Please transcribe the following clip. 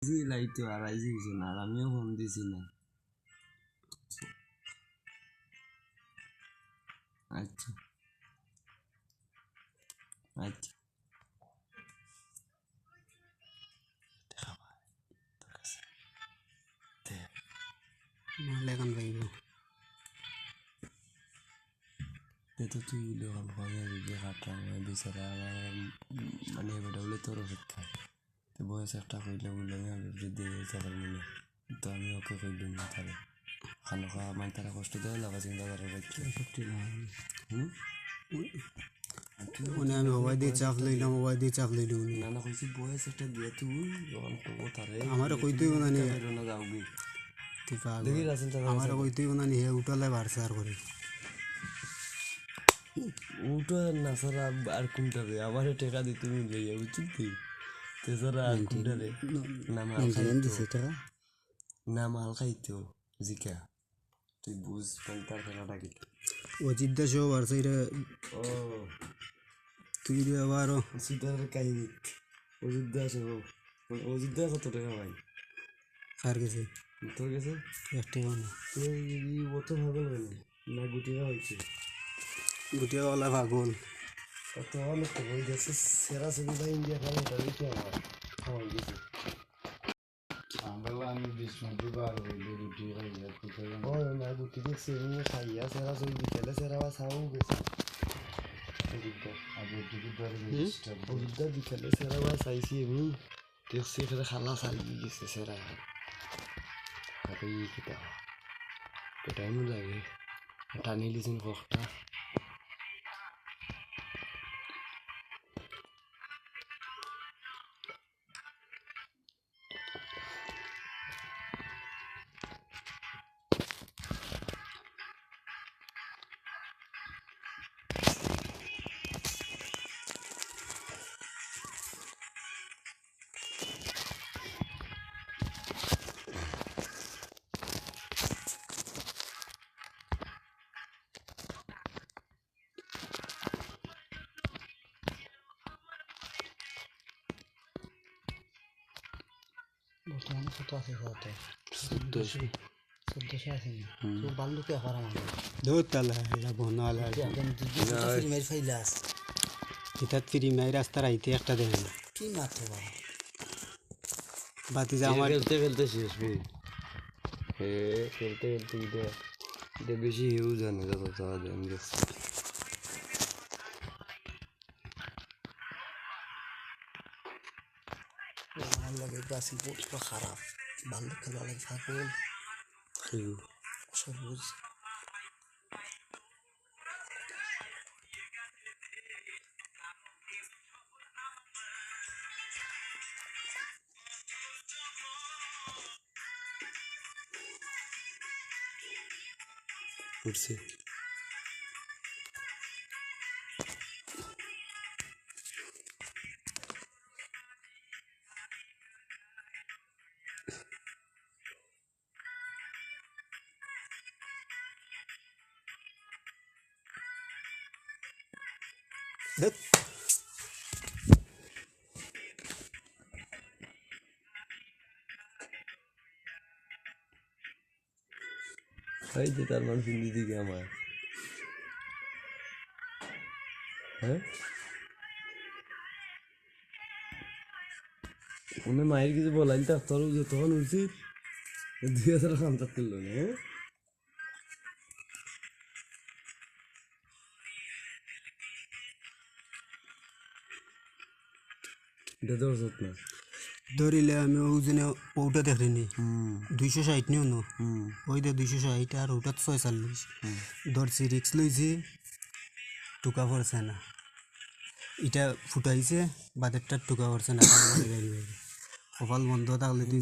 জি লাইটো আড়াইজি কিছু না, আর আমিও ফোন দিছি না। আচ্ছা আচ্ছা এখন যাইব তো তুই লোকাল খবর যে কাটা বিচারা মানে বেটা বলে তোর অপেক্ষা তো বয়স একটা কইলে বললে আমি বৃদ্ধি চাকর মনে তো আমি ওকে কইলাম না তাহলে খানো খাওয়া মানে তারা কষ্ট দেয় লাগা চিন্তা করার বাচ্চা সত্যি না মানে আমি মোবাইল দিয়ে চাপ লইলাম মোবাইল দিয়ে চাপ লইলাম না না কইছি বয়স একটা দিয়ে তুই যখন তো তারে আমারও কইতেই না নি না যাওগি তুই পাগল দেখি রাসেল আমারও কইতেই না নি হে উঠালে বাড়ছে আর করে উঠো না সারা আর কোনটা রে আবার টেকা দিতে মিলে বুঝছিস তুই তেসারা আর কোনটা রে না মাল খাইতো না মাল খাইতো জিকা তুই বুঝ কোনটার খেলাটা কি অজিত দাস বাড়ছে এটা ও তুই আবারও সিটারের কাহিনী অযোধ্যা আছে অযোধ্যা কত টাকা ভাই কার গেছে তোর কাছে একটা না তুই অত ভাগল কেন না গুটিয়া হয়েছে গুটিয়াওয়ালা পাগল কত অনেক তো বই দেখছে সেরা ছবি ভাই ইন্ডিয়া খেলা এটা দেখে আমার খাওয়াই গেছে আমি বিষ্ণু বার হইলে রুটি খাইয়া তুই ও না গুটি দেখছে এমনি খাইয়া সেরা ছবি বিকেলে সেরা বা ছাও গেছে আগে টিকিট ধরে অযোধ্যা বিকেলে সেরা বা চাইছি এমনি দেখছি এখানে খালা চালিয়ে গেছে সেরা তাকে ই কিটা টাইমও লাগে টানি লিছেন কখটা বর্তমানে কত আছে কত 1400 আছে তো বালুকে হারা মানে দুধ তালা এটা বনালা ফ্রি মাইর ফাইলাস এটা ফ্রি মাইর রাস্তা রাইতে একটা দেন কি মাত্র বাতি যা আমার খেলতে খেলতে শেষ ভাই খেলতে খেলতে এটা বেশি হিউজ জানে যত তারা দেন দেখছি আমার লাগে বাসি পুরো খারাপ বালু খেলা লাগে পাগল সবুজ উঠছে এই যে তার মানুষ হিন্দি দিকে আমার হ্যাঁ উনি মায়ের কিছু বলাইল তো তোর তখন উচিত 2050 করলো না হ্যাঁ এটা তো ওষুধ না ধরিলে আমি ওজনে ওটা দেখিনি 260 নিও না ওই দে 260 আর ওটা 46 ধরছি রিক্স লইছি টুকা পড়ছে না এটা ফুটাইছে বাদেরটা টুকা পড়ছে না কপাল বন্ধ থাকলে তুই